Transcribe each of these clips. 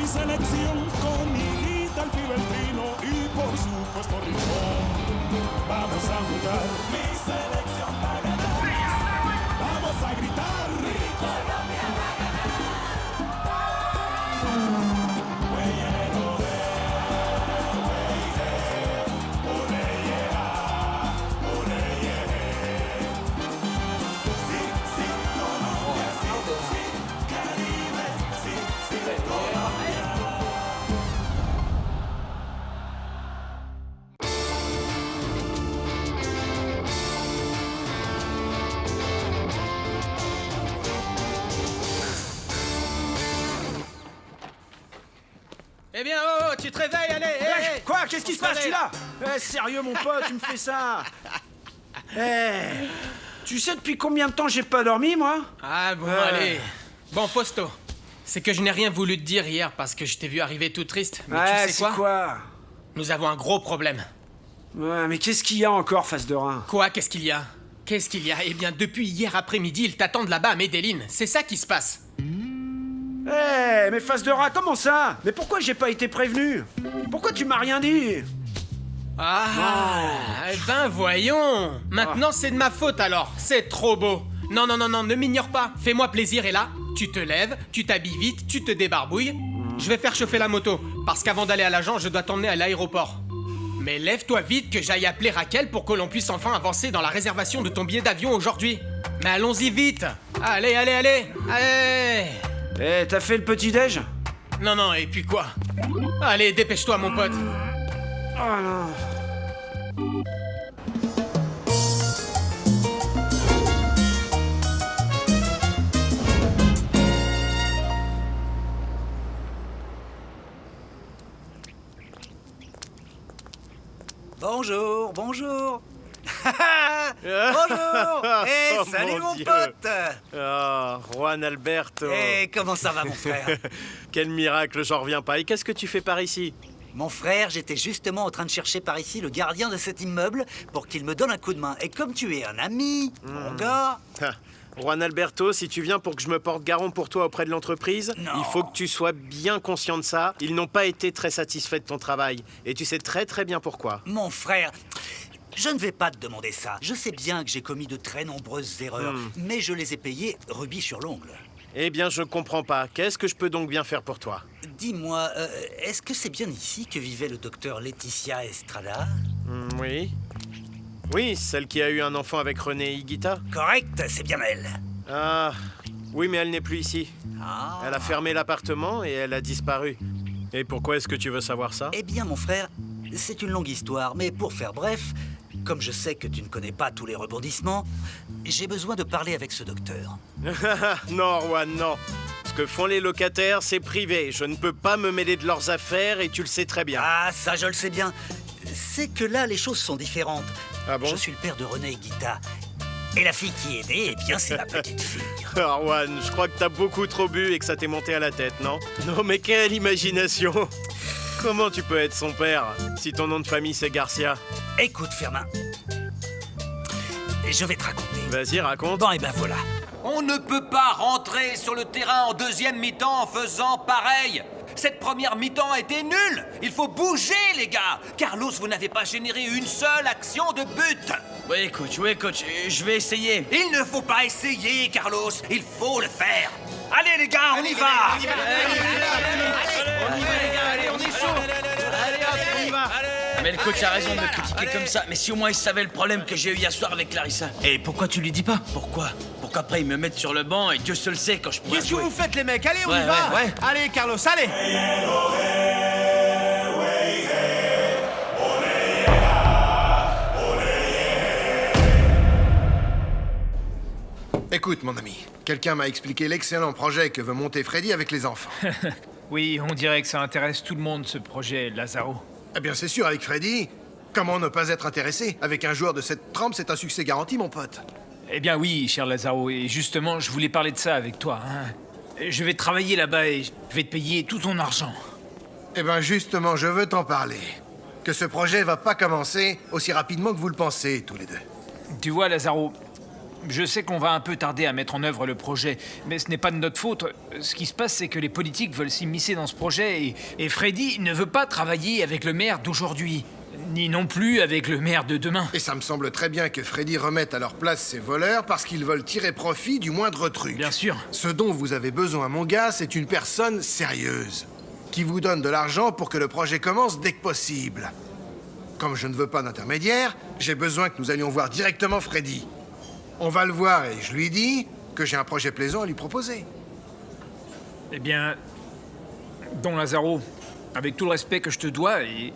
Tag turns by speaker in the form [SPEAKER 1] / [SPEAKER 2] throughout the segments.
[SPEAKER 1] mi selección con Hilita, el Fibertino y por supuesto Rincón. Vamos a jugar mi selección para ganar. Vamos a gritar. Mi Colombia va a ganar.
[SPEAKER 2] Eh bien, oh, tu te réveilles, allez, hey,
[SPEAKER 3] Quoi? Qu'est-ce qui se passe, tu là? Sérieux, mon pote, tu me fais ça? Tu sais depuis combien de temps j'ai pas dormi, moi?
[SPEAKER 2] Ah bon, allez. Bon, Fausto, c'est que je n'ai rien voulu te dire hier parce que je t'ai vu arriver tout triste. Mais tu sais quoi? Nous avons un gros problème.
[SPEAKER 3] Ouais, mais qu'est-ce qu'il y a encore, face de rein?
[SPEAKER 2] Quoi? Qu'est-ce qu'il y a? Qu'est-ce qu'il y a? Eh bien, depuis hier après-midi, ils t'attendent là-bas à Medellin. C'est ça qui se passe.
[SPEAKER 3] Mais face de rat, comment ça? Mais pourquoi j'ai pas été prévenu? Pourquoi tu m'as rien dit?
[SPEAKER 2] Eh ben voyons. Maintenant, c'est de ma faute alors. C'est trop beau. Non, ne m'ignore pas. Fais-moi plaisir et là, tu te lèves, tu t'habilles vite, tu te débarbouilles. Je vais faire chauffer la moto, parce qu'avant d'aller à l'agent, je dois t'emmener à l'aéroport. Mais lève-toi vite que j'aille appeler Raquel pour que l'on puisse enfin avancer dans la réservation de ton billet d'avion aujourd'hui. Mais allons-y vite. Allez.
[SPEAKER 3] T'as fait le petit-déj?
[SPEAKER 2] Non, et puis quoi? Allez, dépêche-toi, mon pote.
[SPEAKER 3] Oh non.
[SPEAKER 4] Bonjour. Bonjour. Salut mon
[SPEAKER 5] Dieu.
[SPEAKER 4] pote.
[SPEAKER 5] Juan Alberto.
[SPEAKER 4] Comment ça va mon frère?
[SPEAKER 5] Quel miracle, j'en reviens pas. Et qu'est-ce que tu fais par ici?
[SPEAKER 4] Mon frère, j'étais justement en train de chercher par ici le gardien de cet immeuble pour qu'il me donne un coup de main. Et comme tu es un ami, mon gars...
[SPEAKER 5] Juan Alberto, si tu viens pour que je me porte garant pour toi auprès de l'entreprise,
[SPEAKER 4] Non.
[SPEAKER 5] il faut que tu sois bien conscient de ça. Ils n'ont pas été très satisfaits de ton travail. Et tu sais très très bien pourquoi.
[SPEAKER 4] Mon frère... Je ne vais pas te demander ça. Je sais bien que j'ai commis de très nombreuses erreurs, mais je les ai payées rubis sur l'ongle.
[SPEAKER 5] Eh bien, je comprends pas. Qu'est-ce que je peux donc bien faire pour toi?
[SPEAKER 4] Dis-moi, est-ce que c'est bien ici que vivait le docteur Laetitia Estrada?
[SPEAKER 5] Oui. Oui, celle qui a eu un enfant avec René Higuita.
[SPEAKER 4] Correct, c'est bien elle.
[SPEAKER 5] Ah, oui, mais elle n'est plus ici.
[SPEAKER 4] Ah.
[SPEAKER 5] Elle a fermé l'appartement et elle a disparu. Et pourquoi est-ce que tu veux savoir ça?
[SPEAKER 4] Eh bien, mon frère, c'est une longue histoire, mais pour faire bref, comme je sais que tu ne connais pas tous les rebondissements, j'ai besoin de parler avec ce docteur.
[SPEAKER 5] Non, Juan, non. Ce que font les locataires, c'est privé. Je ne peux pas me mêler de leurs affaires et tu le sais très bien.
[SPEAKER 4] Ah, ça, je le sais bien. C'est que là, les choses sont différentes.
[SPEAKER 5] Ah bon?
[SPEAKER 4] Je suis le père de René Higuita. Et la fille qui est née, eh bien, c'est ma petite fille.
[SPEAKER 5] Ah, Juan, je crois que t'as beaucoup trop bu et que ça t'est monté à la tête, non? Non, mais quelle imagination! Comment tu peux être son père si ton nom de famille c'est Garcia?
[SPEAKER 4] Écoute, Firmin, je vais te raconter.
[SPEAKER 5] Vas-y, raconte.
[SPEAKER 4] Bon, et ben voilà.
[SPEAKER 6] On ne peut pas rentrer sur le terrain en deuxième mi-temps en faisant pareil. Cette première mi-temps a été nulle. Il faut bouger, les gars. Carlos, vous n'avez pas généré une seule action de but.
[SPEAKER 7] Oui, coach, je vais essayer.
[SPEAKER 6] Il ne faut pas essayer, Carlos. Il faut le faire. Allez, les gars, on y va.
[SPEAKER 7] Mais le coach a raison de me critiquer comme ça. Mais si au moins il savait le problème que j'ai eu hier soir avec Clarissa. Et pourquoi tu lui dis pas? Pourquoi? Pour qu'après il me mette sur le banc et Dieu seul sait quand je pourrai
[SPEAKER 8] Qu'est-ce que
[SPEAKER 7] jouer.
[SPEAKER 8] vous faites les mecs? Allez, on
[SPEAKER 7] Ouais,
[SPEAKER 8] y va.
[SPEAKER 7] ouais.
[SPEAKER 8] Allez, Carlos, allez.
[SPEAKER 9] Écoute, mon ami, quelqu'un m'a expliqué l'excellent projet que veut monter Freddy avec les enfants.
[SPEAKER 8] Oui, on dirait que ça intéresse tout le monde, ce projet, Lazaro.
[SPEAKER 9] Eh bien, c'est sûr, avec Freddy, comment ne pas être intéressé? Avec un joueur de cette trempe, c'est un succès garanti, mon pote.
[SPEAKER 8] Eh bien oui, cher Lazaro, et justement, je voulais parler de ça avec toi. Je vais travailler là-bas et je vais te payer tout ton argent.
[SPEAKER 9] Eh bien, justement, je veux t'en parler. Que ce projet va pas commencer aussi rapidement que vous le pensez, tous les deux.
[SPEAKER 8] Tu vois, Lazaro, Je sais qu'on va un peu tarder à mettre en œuvre le projet, mais ce n'est pas de notre faute. Ce qui se passe, c'est que les politiques veulent s'immiscer dans ce projet et Freddy ne veut pas travailler avec le maire d'aujourd'hui, ni non plus avec le maire de demain.
[SPEAKER 9] Et ça me semble très bien que Freddy remette à leur place ses voleurs parce qu'ils veulent tirer profit du moindre truc.
[SPEAKER 8] Bien sûr.
[SPEAKER 9] Ce dont vous avez besoin, mon gars, c'est une personne sérieuse qui vous donne de l'argent pour que le projet commence dès que possible. Comme je ne veux pas d'intermédiaire, j'ai besoin que nous allions voir directement Freddy. On va le voir et je lui dis que j'ai un projet plaisant à lui proposer.
[SPEAKER 8] Eh bien, Don Lazaro, avec tout le respect que je te dois, et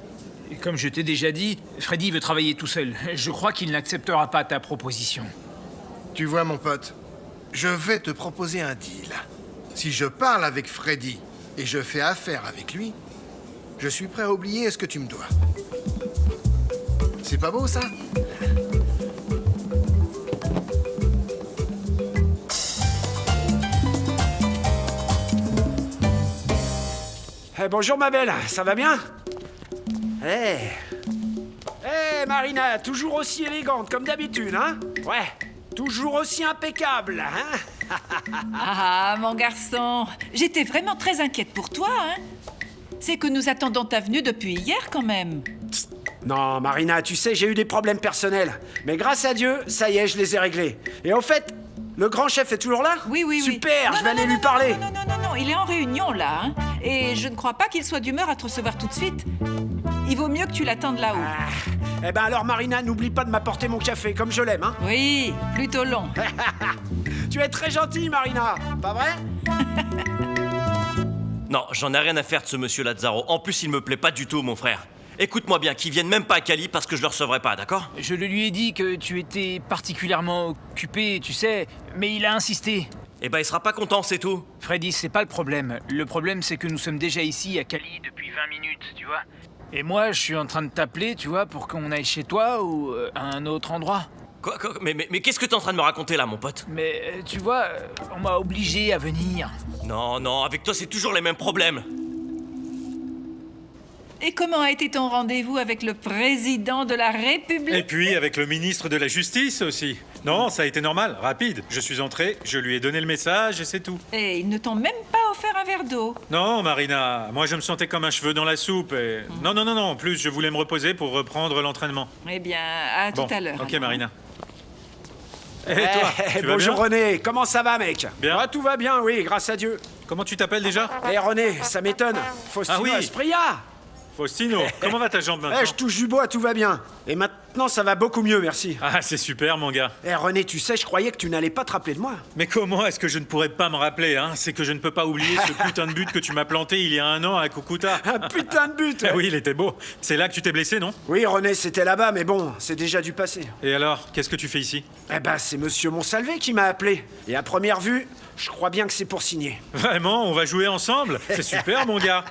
[SPEAKER 8] comme je t'ai déjà dit, Freddy veut travailler tout seul. Je crois qu'il n'acceptera pas ta proposition.
[SPEAKER 9] Tu vois, mon pote, je vais te proposer un deal. Si je parle avec Freddy et je fais affaire avec lui, je suis prêt à oublier ce que tu me dois. C'est pas beau, ça?
[SPEAKER 3] Bonjour ma belle, ça va bien? Marina, toujours aussi élégante comme d'habitude, hein? Ouais, toujours aussi impeccable, hein?
[SPEAKER 10] Ah, mon garçon, j'étais vraiment très inquiète pour toi, hein? C'est que nous attendons ta venue depuis hier, quand même.
[SPEAKER 3] Non, Marina, tu sais, j'ai eu des problèmes personnels. Mais grâce à Dieu, ça y est, je les ai réglés. Et en fait, le grand chef est toujours là?
[SPEAKER 10] Oui.
[SPEAKER 3] Super,
[SPEAKER 10] Non,
[SPEAKER 3] je vais
[SPEAKER 10] non,
[SPEAKER 3] aller
[SPEAKER 10] non,
[SPEAKER 3] lui parler.
[SPEAKER 10] Non, il est en réunion, là, hein? Et je ne crois pas qu'il soit d'humeur à te recevoir tout de suite. Il vaut mieux que tu l'attendes là-haut.
[SPEAKER 3] Eh ben alors, Marina, n'oublie pas de m'apporter mon café, comme je l'aime, hein?
[SPEAKER 10] Oui, plutôt long.
[SPEAKER 3] Tu es très gentille, Marina, pas vrai?
[SPEAKER 11] Non, j'en ai rien à faire de ce monsieur Lazaro. En plus, il me plaît pas du tout, mon frère. Écoute-moi bien, qu'ils viennent même pas à Cali parce que je le recevrai pas, d'accord?
[SPEAKER 8] Je lui ai dit que tu étais particulièrement occupé, tu sais, mais il a insisté.
[SPEAKER 11] Eh ben, il sera pas content, c'est tout.
[SPEAKER 8] Freddy, c'est pas le problème. Le problème, c'est que nous sommes déjà ici à Cali depuis 20 minutes, tu vois. Et moi, je suis en train de t'appeler, tu vois, pour qu'on aille chez toi ou à un autre endroit.
[SPEAKER 11] Quoi, mais qu'est-ce que t'es en train de me raconter là, mon pote?
[SPEAKER 8] Mais tu vois, on m'a obligé à venir.
[SPEAKER 11] Non, avec toi, c'est toujours les mêmes problèmes.
[SPEAKER 10] Et comment a été ton rendez-vous avec le président de la République?
[SPEAKER 12] Et puis avec le ministre de la Justice aussi. Non, ça a été normal, rapide. Je suis entré, je lui ai donné le message et c'est tout.
[SPEAKER 10] Et ils ne t'ont même pas offert un verre d'eau?
[SPEAKER 12] Non, Marina, moi je me sentais comme un cheveu dans la soupe et... Non, en plus je voulais me reposer pour reprendre l'entraînement.
[SPEAKER 10] Eh bien, à tout à l'heure.
[SPEAKER 12] Ok,
[SPEAKER 10] alors.
[SPEAKER 12] Marina. Et toi, tu vas
[SPEAKER 3] Bonjour
[SPEAKER 12] bien?
[SPEAKER 3] René, comment ça va, mec?
[SPEAKER 12] Bien.
[SPEAKER 3] Ah, tout va bien, oui, grâce à Dieu.
[SPEAKER 12] Comment tu t'appelles déjà?
[SPEAKER 3] René, ça m'étonne. Faustino
[SPEAKER 12] Ah oui.
[SPEAKER 3] Asprilla.
[SPEAKER 12] Faustino, comment va ta jambe maintenant?
[SPEAKER 3] Je touche du bois, tout va bien. Et maintenant, ça va beaucoup mieux, merci.
[SPEAKER 12] Ah, c'est super, mon gars.
[SPEAKER 3] René, tu sais, je croyais que tu n'allais pas te rappeler de moi.
[SPEAKER 12] Mais comment est-ce que je ne pourrais pas me rappeler, hein? C'est que je ne peux pas oublier ce putain de but que tu m'as planté il y a 1 an à Cucuta.
[SPEAKER 3] Un putain de but.
[SPEAKER 12] Ah oui, il était beau. C'est là que tu t'es blessé, non?
[SPEAKER 3] Oui, René, c'était là-bas, mais bon, c'est déjà du passé.
[SPEAKER 12] Et alors, qu'est-ce que tu fais ici?
[SPEAKER 3] C'est Monsieur Monsalvé qui m'a appelé. Et à première vue, je crois bien que c'est pour signer.
[SPEAKER 12] Vraiment, on va jouer ensemble? C'est super, mon gars.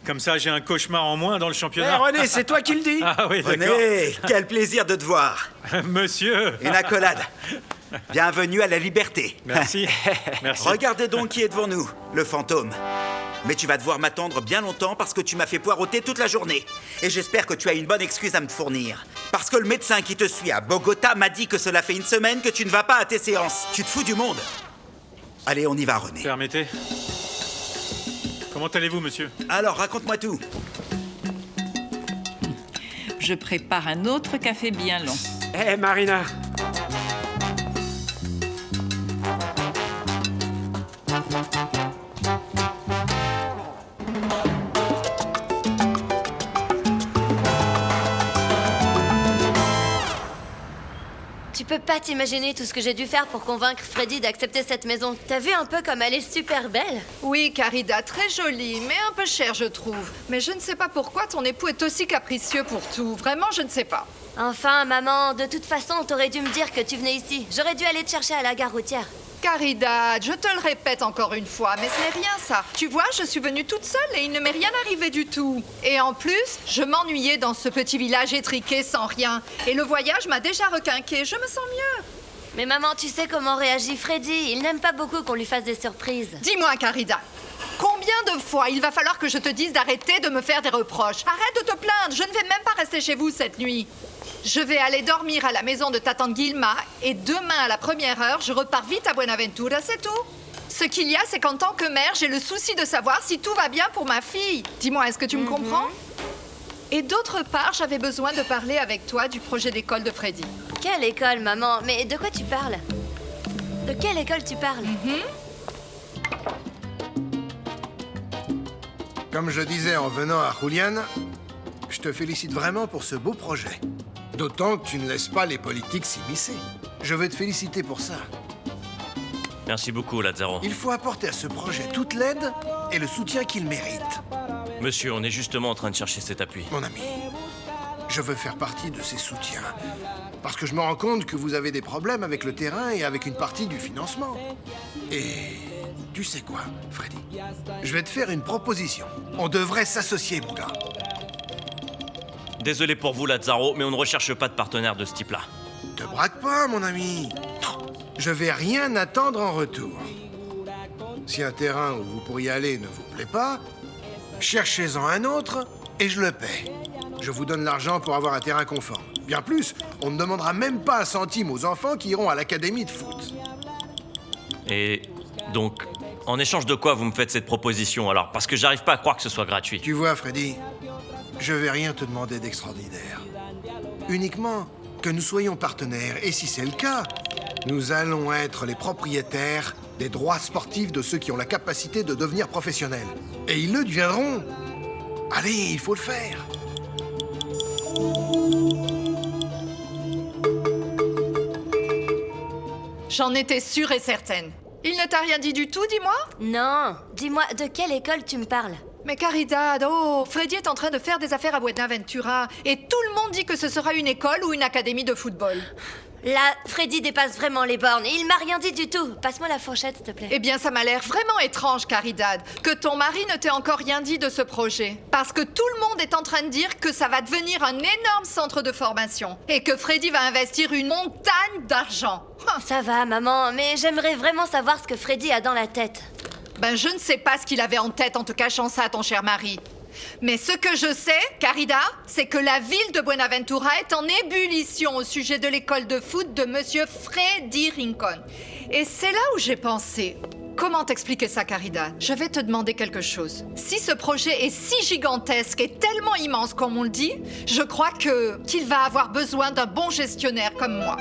[SPEAKER 12] Comme ça, j'ai un cauchemar en moins dans le championnat.
[SPEAKER 3] René, c'est toi qui le dis.
[SPEAKER 12] Ah oui, d'accord.
[SPEAKER 13] René, quel plaisir de te voir.
[SPEAKER 12] Monsieur.
[SPEAKER 13] Une accolade. Bienvenue à la liberté.
[SPEAKER 12] Merci. Merci.
[SPEAKER 13] Regardez donc qui est devant nous, le fantôme. Mais tu vas devoir m'attendre bien longtemps parce que tu m'as fait poireauter toute la journée. Et j'espère que tu as une bonne excuse à me fournir. Parce que le médecin qui te suit à Bogota m'a dit que cela fait 1 semaine que tu ne vas pas à tes séances. Tu te fous du monde. Allez, on y va, René.
[SPEAKER 12] Permettez. Comment allez-vous, monsieur?
[SPEAKER 13] Alors, raconte-moi tout.
[SPEAKER 10] Je prépare un autre café bien long.
[SPEAKER 3] Marina.
[SPEAKER 14] Tu peux pas t'imaginer tout ce que j'ai dû faire pour convaincre Freddy d'accepter cette maison. T'as vu un peu comme elle est super belle?
[SPEAKER 15] Oui, Carida, très jolie, mais un peu chère, je trouve. Mais je ne sais pas pourquoi ton époux est aussi capricieux pour tout. Vraiment, je ne sais pas.
[SPEAKER 14] Enfin, maman, de toute façon, t'aurais dû me dire que tu venais ici. J'aurais dû aller te chercher à la gare routière.
[SPEAKER 15] Caridad, je te le répète encore une fois, mais ce n'est rien ça. Tu vois, je suis venue toute seule et il ne m'est rien arrivé du tout. Et en plus, je m'ennuyais dans ce petit village étriqué sans rien. Et le voyage m'a déjà requinqué, je me sens mieux.
[SPEAKER 14] Mais maman, tu sais comment réagit Freddy. Il n'aime pas beaucoup qu'on lui fasse des surprises.
[SPEAKER 15] Dis-moi, Carida, combien de fois il va falloir que je te dise d'arrêter de me faire des reproches? Arrête de te plaindre, je ne vais même pas rester chez vous cette nuit. Je vais aller dormir à la maison de ta tante Guilma et demain à la première heure, je repars vite à Buenaventura, c'est tout. Ce qu'il y a, c'est qu'en tant que mère, j'ai le souci de savoir si tout va bien pour ma fille. Dis-moi, est-ce que tu me comprends? Et d'autre part, j'avais besoin de parler avec toi du projet d'école de Freddy.
[SPEAKER 14] Quelle école, maman? Mais de quoi tu parles? De quelle école tu parles?
[SPEAKER 9] Comme je disais en venant à Julian, je te félicite vraiment pour ce beau projet. D'autant que tu ne laisses pas les politiques s'immiscer. Je veux te féliciter pour ça.
[SPEAKER 11] Merci beaucoup, Lazzaro.
[SPEAKER 9] Il faut apporter à ce projet toute l'aide et le soutien qu'il mérite.
[SPEAKER 11] Monsieur, on est justement en train de chercher cet appui.
[SPEAKER 9] Mon ami, je veux faire partie de ces soutiens. Parce que je me rends compte que vous avez des problèmes avec le terrain et avec une partie du financement. Et tu sais quoi, Freddy? Je vais te faire une proposition. On devrait s'associer, mon gars.
[SPEAKER 11] Désolé pour vous, Lazzaro, mais on ne recherche pas de partenaire de ce type-là.
[SPEAKER 9] Te braque pas, mon ami. Non, je vais rien attendre en retour. Si un terrain où vous pourriez aller ne vous plaît pas, cherchez-en un autre et je le paie. Je vous donne l'argent pour avoir un terrain conforme. Bien plus, on ne demandera même pas un centime aux enfants qui iront à l'académie de foot.
[SPEAKER 11] Et donc, en échange de quoi vous me faites cette proposition alors? Parce que j'arrive pas à croire que ce soit gratuit.
[SPEAKER 9] Tu vois, Freddy, je vais rien te demander d'extraordinaire. Uniquement que nous soyons partenaires. Et si c'est le cas, nous allons être les propriétaires des droits sportifs de ceux qui ont la capacité de devenir professionnels. Et ils le deviendront. Allez, il faut le faire.
[SPEAKER 15] J'en étais sûre et certaine. Il ne t'a rien dit du tout, dis-moi?
[SPEAKER 14] Non. Dis-moi, de quelle école tu me parles?
[SPEAKER 15] Mais Caridad, oh, Freddy est en train de faire des affaires à Buenaventura et tout le monde dit que ce sera une école ou une académie de football.
[SPEAKER 14] Là, Freddy dépasse vraiment les bornes. Il m'a rien dit du tout. Passe-moi la fourchette, s'il te plaît.
[SPEAKER 15] Eh bien, ça m'a l'air vraiment étrange, Caridad, que ton mari ne t'ait encore rien dit de ce projet. Parce que tout le monde est en train de dire que ça va devenir un énorme centre de formation et que Freddy va investir une montagne d'argent.
[SPEAKER 14] Ça va, maman, mais j'aimerais vraiment savoir ce que Freddy a dans la tête.
[SPEAKER 15] Ben, je ne sais pas ce qu'il avait en tête en te cachant ça à ton cher mari. Mais ce que je sais, Carida, c'est que la ville de Buenaventura est en ébullition au sujet de l'école de foot de Monsieur Freddy Rincon. Et c'est là où j'ai pensé... Comment t'expliquer ça, Carida? Je vais te demander quelque chose. Si ce projet est si gigantesque et tellement immense comme on le dit, je crois qu'il va avoir besoin d'un bon gestionnaire comme moi.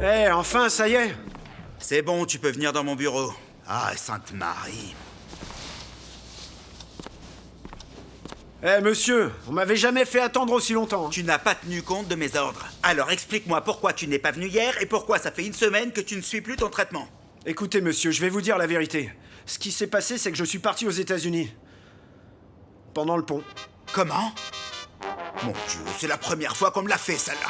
[SPEAKER 3] Hey, enfin, ça y est.
[SPEAKER 13] C'est bon, tu peux venir dans mon bureau. Ah, Sainte Marie.
[SPEAKER 3] Monsieur, vous m'avez jamais fait attendre aussi longtemps.
[SPEAKER 13] Tu n'as pas tenu compte de mes ordres. Alors explique-moi pourquoi tu n'es pas venu hier et pourquoi ça fait une semaine que tu ne suis plus ton traitement.
[SPEAKER 3] Écoutez, monsieur, je vais vous dire la vérité. Ce qui s'est passé, c'est que je suis parti aux États-Unis. Pendant le pont.
[SPEAKER 13] Comment? Mon Dieu, c'est la première fois qu'on me l'a fait, celle-là.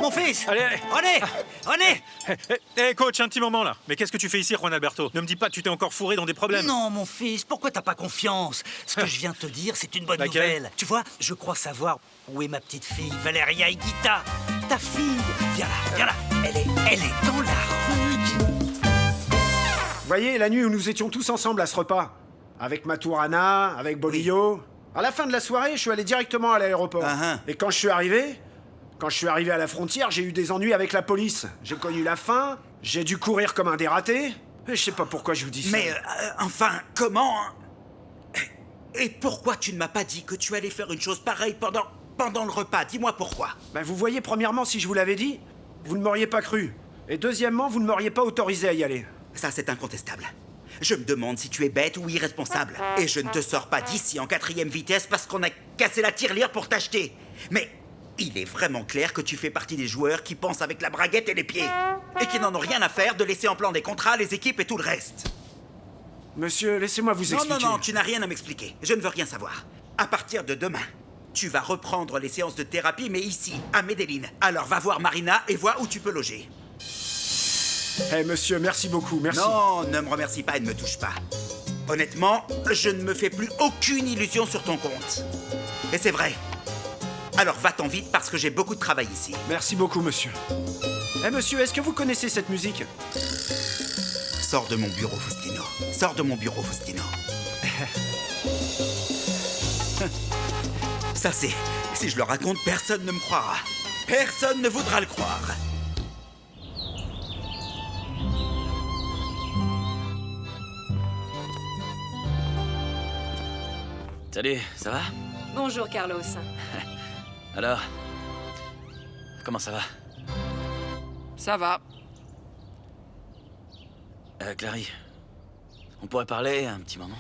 [SPEAKER 5] Mon fils!
[SPEAKER 12] Allez,
[SPEAKER 5] René!
[SPEAKER 12] Hé, coach, un petit moment là. Mais qu'est-ce que tu fais ici, Juan Alberto? Ne me dis pas que tu t'es encore fourré dans des problèmes.
[SPEAKER 4] Non, mon fils, pourquoi t'as pas confiance? Ce que je viens de te dire, c'est une bonne nouvelle. Tu vois, je crois savoir où est ma petite fille, Valeria Higuita. Ta fille! Viens là, viens là. Elle est dans la rue.
[SPEAKER 3] voyez, la nuit où nous étions tous ensemble à ce repas, avec Maturana, avec Bolillo, à la fin de la soirée, je suis allé directement à l'aéroport. Et quand je suis arrivé à la frontière, j'ai eu des ennuis avec la police. J'ai connu la faim, j'ai dû courir comme un dératé. Et je sais pas pourquoi je vous dis ça.
[SPEAKER 13] Mais, enfin, comment... Et pourquoi tu ne m'as pas dit que tu allais faire une chose pareille pendant le repas? Dis-moi pourquoi.
[SPEAKER 3] Ben vous voyez, premièrement, si je vous l'avais dit, vous ne m'auriez pas cru. Et deuxièmement, vous ne m'auriez pas autorisé à y aller.
[SPEAKER 13] Ça, c'est incontestable. Je me demande si tu es bête ou irresponsable. Et je ne te sors pas d'ici en 4e vitesse parce qu'on a cassé la tirelire pour t'acheter. Mais il est vraiment clair que tu fais partie des joueurs qui pensent avec la braguette et les pieds. Et qui n'en ont rien à faire de laisser en plan des contrats, les équipes et tout le reste.
[SPEAKER 3] Monsieur, laissez-moi vous expliquer.
[SPEAKER 13] Non, tu n'as rien à m'expliquer. Je ne veux rien savoir. À partir de demain, tu vas reprendre les séances de thérapie, mais ici, à Medellín. Alors va voir Marina et vois où tu peux loger.
[SPEAKER 3] Eh monsieur, merci beaucoup, merci.
[SPEAKER 13] Non, ne me remercie pas et ne me touche pas. Honnêtement, je ne me fais plus aucune illusion sur ton compte. Et c'est vrai. Alors va-t'en vite parce que j'ai beaucoup de travail ici.
[SPEAKER 3] Merci beaucoup, monsieur. Eh monsieur, est-ce que vous connaissez cette musique?
[SPEAKER 13] Sors de mon bureau, Faustino. Sors de mon bureau, Faustino. Ça c'est... Si je le raconte, personne ne me croira. Personne ne voudra le croire.
[SPEAKER 7] Salut, ça va?
[SPEAKER 16] Bonjour, Carlos.
[SPEAKER 7] Alors, comment ça va?
[SPEAKER 10] Ça va.
[SPEAKER 7] Clary, on pourrait parler un petit moment?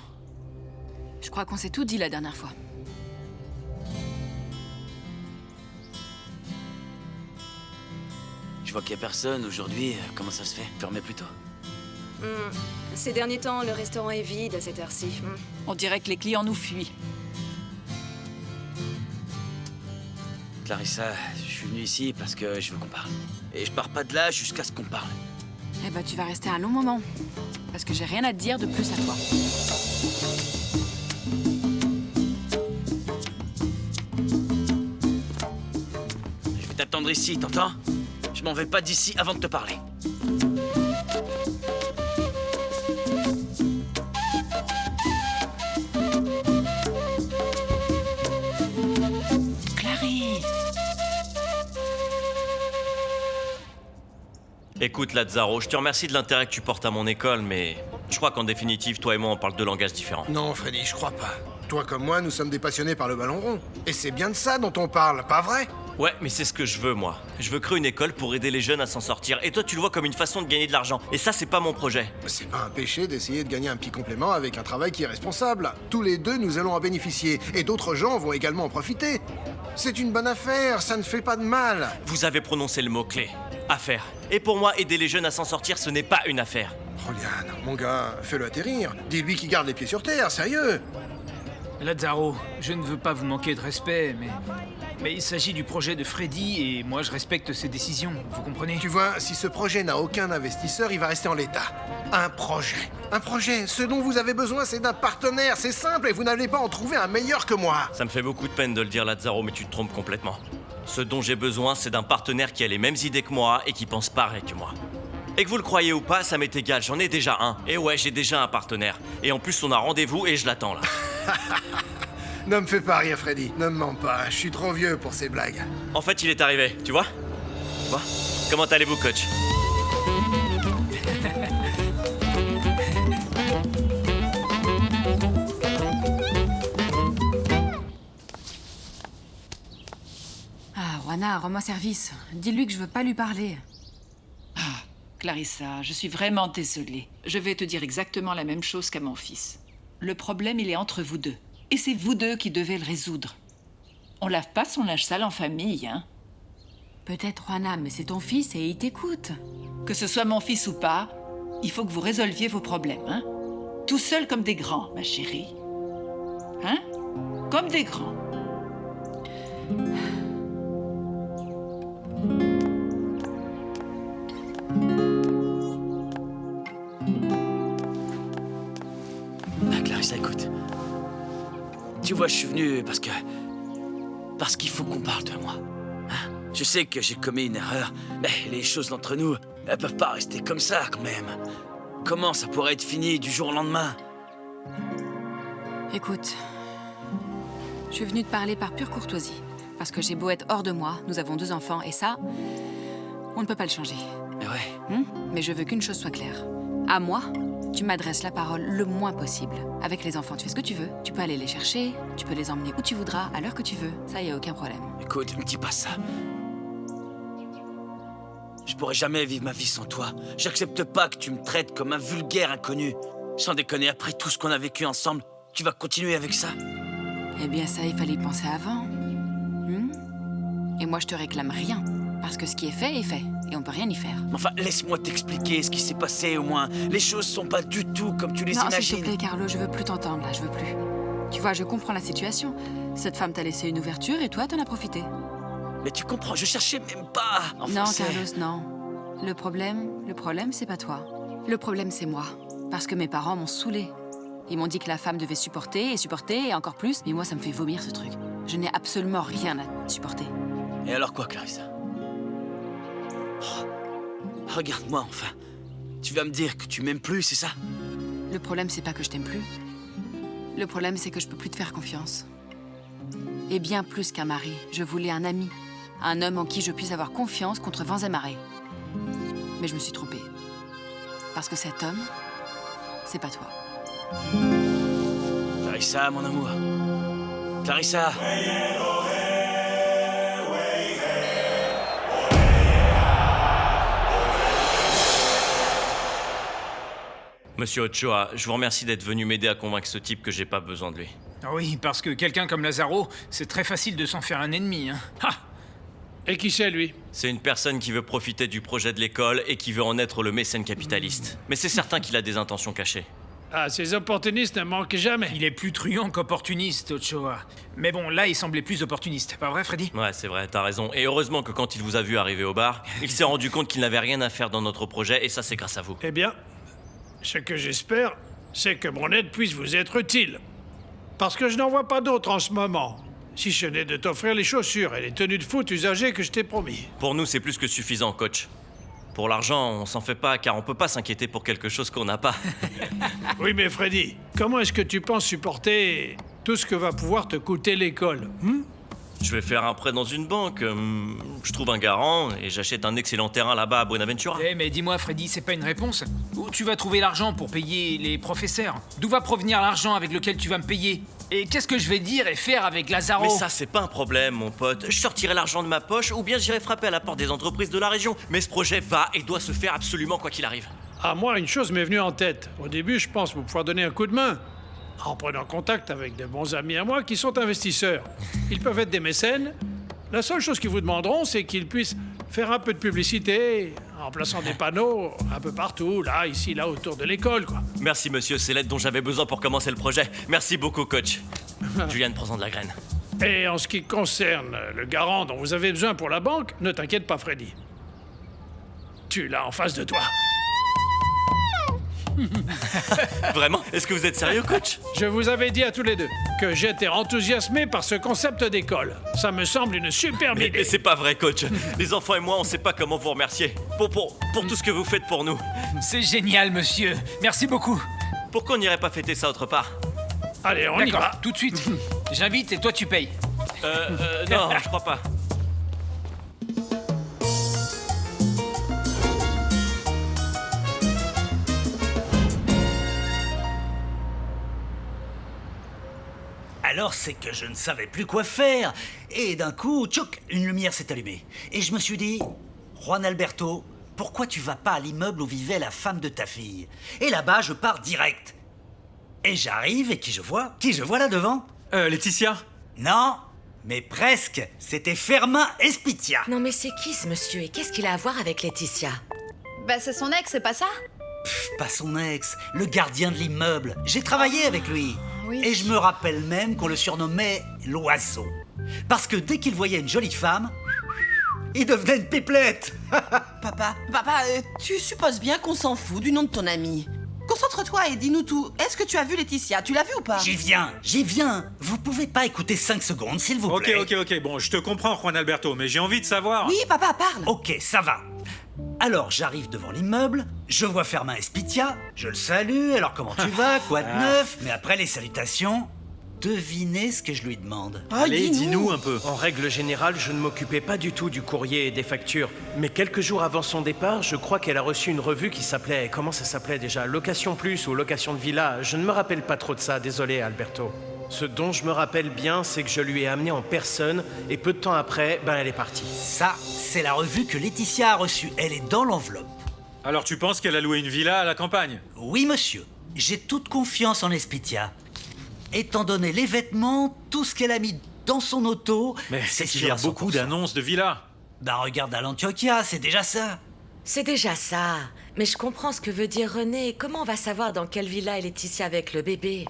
[SPEAKER 16] Je crois qu'on s'est tout dit la dernière fois.
[SPEAKER 7] Je vois qu'il y a personne aujourd'hui. Comment ça se fait? Fermez plus tôt.
[SPEAKER 16] Ces derniers temps, le restaurant est vide à cette heure-ci.
[SPEAKER 10] On dirait que les clients nous fuient.
[SPEAKER 7] Clarissa, je suis venu ici parce que je veux qu'on parle. Et je pars pas de là jusqu'à ce qu'on parle.
[SPEAKER 16] Eh ben, tu vas rester un long moment. Parce que j'ai rien à te dire de plus à toi.
[SPEAKER 7] Je vais t'attendre ici, t'entends? Je m'en vais pas d'ici avant de te parler.
[SPEAKER 11] Écoute, Lazzaro, je te remercie de l'intérêt que tu portes à mon école, mais je crois qu'en définitive, toi et moi, on parle deux langages différents.
[SPEAKER 9] Non, Freddy, je crois pas. Toi comme moi, nous sommes des passionnés par le ballon rond. Et c'est bien de ça dont on parle, pas vrai?
[SPEAKER 11] Ouais, mais c'est ce que je veux, moi. Je veux créer une école pour aider les jeunes à s'en sortir. Et toi, tu le vois comme une façon de gagner de l'argent. Et ça, c'est pas mon projet.
[SPEAKER 9] C'est pas un péché d'essayer de gagner un petit complément avec un travail qui est responsable. Tous les deux, nous allons en bénéficier. Et d'autres gens vont également en profiter. C'est une bonne affaire, ça ne fait pas de mal.
[SPEAKER 11] Vous avez prononcé le mot-clé. Affaire. Et pour moi, aider les jeunes à s'en sortir, ce n'est pas une affaire.
[SPEAKER 9] Regarde, mon gars, fais-le atterrir. Dis-lui qu'il garde les pieds sur terre, sérieux.
[SPEAKER 8] Lazzaro, je ne veux pas vous manquer de respect, mais il s'agit du projet de Freddy et moi je respecte ses décisions, vous comprenez?
[SPEAKER 9] Tu vois, si ce projet n'a aucun investisseur, il va rester en l'état. Un projet. Un projet. Ce dont vous avez besoin, c'est d'un partenaire. C'est simple et vous n'allez pas en trouver un meilleur que moi.
[SPEAKER 11] Ça me fait beaucoup de peine de le dire, Lazzaro, mais tu te trompes complètement. Ce dont j'ai besoin, c'est d'un partenaire qui a les mêmes idées que moi et qui pense pareil que moi. Et que vous le croyez ou pas, ça m'est égal, j'en ai déjà un. Et ouais, j'ai déjà un partenaire. Et en plus, on a rendez-vous et je l'attends là.
[SPEAKER 9] Ne me fais pas rire, Freddy. Ne me mens pas, je suis trop vieux pour ces blagues.
[SPEAKER 11] En fait, il est arrivé, tu vois? Tu vois? Comment allez-vous, coach?
[SPEAKER 16] Ah, Juana, rends-moi service. Dis-lui que je veux pas lui parler.
[SPEAKER 10] Clarissa, je suis vraiment désolée. Je vais te dire exactement la même chose qu'à mon fils. Le problème, il est entre vous deux. Et c'est vous deux qui devez le résoudre. On lave pas son linge sale en famille, hein?
[SPEAKER 16] Peut-être, Juana, mais c'est ton fils et il t'écoute.
[SPEAKER 10] Que ce soit mon fils ou pas, il faut que vous résolviez vos problèmes, hein? Tout seul comme des grands, ma chérie. Hein? Comme des grands.
[SPEAKER 7] Clarissa, écoute. Tu vois, je suis venu parce qu'il faut qu'on parle de moi. Hein? Je sais que j'ai commis une erreur, mais les choses entre nous, elles peuvent pas rester comme ça quand même. Comment ça pourrait être fini du jour au lendemain?
[SPEAKER 16] Écoute, je suis venue te parler par pure courtoisie. Parce que j'ai beau être hors de moi, nous avons 2 enfants, et ça, on ne peut pas le changer.
[SPEAKER 7] Mais ouais.
[SPEAKER 16] Mais je veux qu'une chose soit claire. À moi, tu m'adresses la parole le moins possible. Avec les enfants, tu fais ce que tu veux. Tu peux aller les chercher, tu peux les emmener où tu voudras, à l'heure que tu veux. Ça, y a aucun problème.
[SPEAKER 7] Écoute, me dis pas ça. Je pourrais jamais vivre ma vie sans toi. J'accepte pas que tu me traites comme un vulgaire inconnu. Sans déconner, après tout ce qu'on a vécu ensemble, tu vas continuer avec ça?
[SPEAKER 16] Eh bien ça, il fallait y penser avant. Et moi, je te réclame rien. Parce que ce qui est fait, et on peut rien y faire.
[SPEAKER 7] Enfin, laisse-moi t'expliquer ce qui s'est passé, au moins. Les choses sont pas du tout comme tu les imagines.
[SPEAKER 16] Non, s'il te plaît, Carlo, je veux plus t'entendre, là, je veux plus. Tu vois, je comprends la situation. Cette femme t'a laissé une ouverture, et toi, t'en as profité.
[SPEAKER 7] Mais tu comprends, je cherchais même pas. Enfin,
[SPEAKER 16] non, Carlos, non. Le problème, c'est pas toi. Le problème, c'est moi. Parce que mes parents m'ont saoulée. Ils m'ont dit que la femme devait supporter, et encore plus, mais moi, ça me fait vomir, ce truc. Je n'ai absolument rien à supporter.
[SPEAKER 7] Et alors quoi, Clarissa? Oh, regarde-moi, enfin. Tu vas me dire que tu m'aimes plus, c'est ça?
[SPEAKER 16] Le problème, c'est pas que je t'aime plus. Le problème, c'est que je peux plus te faire confiance. Et bien plus qu'un mari, je voulais un ami. Un homme en qui je puisse avoir confiance contre vents et marées. Mais je me suis trompée. Parce que cet homme, c'est pas toi.
[SPEAKER 7] Clarissa, mon amour. Clarissa.
[SPEAKER 11] Monsieur Ochoa, je vous remercie d'être venu m'aider à convaincre ce type que j'ai pas besoin de lui.
[SPEAKER 8] Oui, parce que quelqu'un comme Lazaro, c'est très facile de s'en faire un ennemi, hein.
[SPEAKER 2] Ha! Et qui c'est, lui?
[SPEAKER 11] C'est une personne qui veut profiter du projet de l'école et qui veut en être le mécène capitaliste. Mais c'est certain qu'il a des intentions cachées.
[SPEAKER 2] Ah, ces opportunistes ne manquent jamais.
[SPEAKER 8] Il est plus truand qu'opportuniste, Ochoa. Mais bon, là, il semblait plus opportuniste. Pas vrai, Freddy?
[SPEAKER 11] Ouais, c'est vrai, t'as raison. Et heureusement que quand il vous a vu arriver au bar, il s'est rendu compte qu'il n'avait rien à faire dans notre projet, et ça, c'est grâce à vous.
[SPEAKER 2] Eh bien, ce que j'espère, c'est que mon aide puisse vous être utile. Parce que je n'en vois pas d'autres en ce moment. Si ce n'est de t'offrir les chaussures et les tenues de foot usagées que je t'ai promis.
[SPEAKER 11] Pour nous, c'est plus que suffisant, coach. Pour l'argent, on s'en fait pas, car on peut pas s'inquiéter pour quelque chose qu'on n'a pas.
[SPEAKER 2] Oui, mais Freddy, comment est-ce que tu penses supporter tout ce que va pouvoir te coûter l'école?
[SPEAKER 11] Je vais faire un prêt dans une banque, je trouve un garant et j'achète un excellent terrain là-bas à Buenaventura.
[SPEAKER 8] Eh, mais dis-moi, Freddy, c'est pas une réponse. Où tu vas trouver l'argent pour payer les professeurs? D'où va provenir l'argent avec lequel tu vas me payer? Et qu'est-ce que je vais dire et faire avec Lazaro?
[SPEAKER 11] Mais ça, c'est pas un problème, mon pote. Je sortirai l'argent de ma poche ou bien j'irai frapper à la porte des entreprises de la région. Mais ce projet va et doit se faire absolument quoi qu'il arrive.
[SPEAKER 2] Ah, moi, une chose m'est venue en tête. Au début, je pense vous pouvoir donner un coup de main. En prenant contact avec de bons amis à moi qui sont investisseurs. Ils peuvent être des mécènes. La seule chose qu'ils vous demanderont, c'est qu'ils puissent faire un peu de publicité en plaçant des panneaux un peu partout, là, ici, là, autour de l'école, quoi.
[SPEAKER 11] Merci, monsieur, c'est l'aide dont j'avais besoin pour commencer le projet. Merci beaucoup, coach. Julian, prends-en de la graine.
[SPEAKER 2] Et en ce qui concerne le garant dont vous avez besoin pour la banque, ne t'inquiète pas, Freddy. Tu l'as en face de toi.
[SPEAKER 11] Vraiment? Est-ce que vous êtes sérieux, coach?
[SPEAKER 2] Je vous avais dit à tous les deux que j'étais enthousiasmé par ce concept d'école. Ça me semble une superbe idée.
[SPEAKER 11] Mais c'est pas vrai, coach. Les enfants et moi, on sait pas comment vous remercier. Pour tout ce que vous faites pour nous.
[SPEAKER 8] C'est génial, monsieur. Merci beaucoup.
[SPEAKER 11] Pourquoi on n'irait pas fêter ça autre part?
[SPEAKER 2] Allez, on y va.
[SPEAKER 8] Tout de suite. J'invite et toi tu payes.
[SPEAKER 11] Non, je crois pas.
[SPEAKER 4] Alors c'est que je ne savais plus quoi faire. Et d'un coup, tchouk, une lumière s'est allumée. Et je me suis dit, Juan Alberto, pourquoi tu vas pas à l'immeuble où vivait la femme de ta fille? Et là-bas, je pars direct. Et j'arrive et qui je vois là devant?
[SPEAKER 12] Laetitia?
[SPEAKER 4] Non, mais presque. C'était Fermin Espitia.
[SPEAKER 17] Non mais c'est qui ce monsieur et qu'est-ce qu'il a à voir avec Laetitia?
[SPEAKER 15] Bah c'est son ex, c'est pas ça?
[SPEAKER 4] Pas son ex, le gardien de l'immeuble. J'ai travaillé avec lui.
[SPEAKER 15] Oui.
[SPEAKER 4] Et je me rappelle même qu'on le surnommait l'oiseau. Parce que dès qu'il voyait une jolie femme, il devenait une pipelette.
[SPEAKER 17] Papa, tu supposes bien qu'on s'en fout du nom de ton ami. Concentre-toi et dis-nous tout. Est-ce que tu as vu Laetitia? Tu l'as vue ou pas?
[SPEAKER 4] J'y viens. Vous pouvez pas écouter 5 secondes, s'il vous plaît?
[SPEAKER 12] Ok. Bon, je te comprends, Juan Alberto, mais j'ai envie de savoir...
[SPEAKER 17] Oui, papa, parle.
[SPEAKER 4] Ok, ça va. Alors j'arrive devant l'immeuble, je vois Fermin Espitia, je le salue, alors comment tu vas, quoi de neuf? Mais après les salutations, devinez ce que je lui demande.
[SPEAKER 5] Allez, dis-nous un peu. En règle générale, je ne m'occupais pas du tout du courrier et des factures. Mais quelques jours avant son départ, je crois qu'elle a reçu une revue qui s'appelait... Comment ça s'appelait déjà? Location Plus ou Location de Villa? Je ne me rappelle pas trop de ça, désolé Alberto. Ce dont je me rappelle bien, c'est que je lui ai amené en personne et peu de temps après, elle est partie.
[SPEAKER 4] Ça, c'est la revue que Laetitia a reçue. Elle est dans l'enveloppe.
[SPEAKER 12] Alors tu penses qu'elle a loué une villa à la campagne?
[SPEAKER 4] Oui, monsieur. J'ai toute confiance en Espitia. Étant donné les vêtements, tout ce qu'elle a mis dans son auto...
[SPEAKER 12] Mais c'est qu'il y a beaucoup d'annonces de villas.
[SPEAKER 4] Regarde à l'Antioquia, c'est déjà ça.
[SPEAKER 18] C'est déjà ça. Mais je comprends ce que veut dire René. Comment on va savoir dans quelle villa est Laetitia avec le bébé?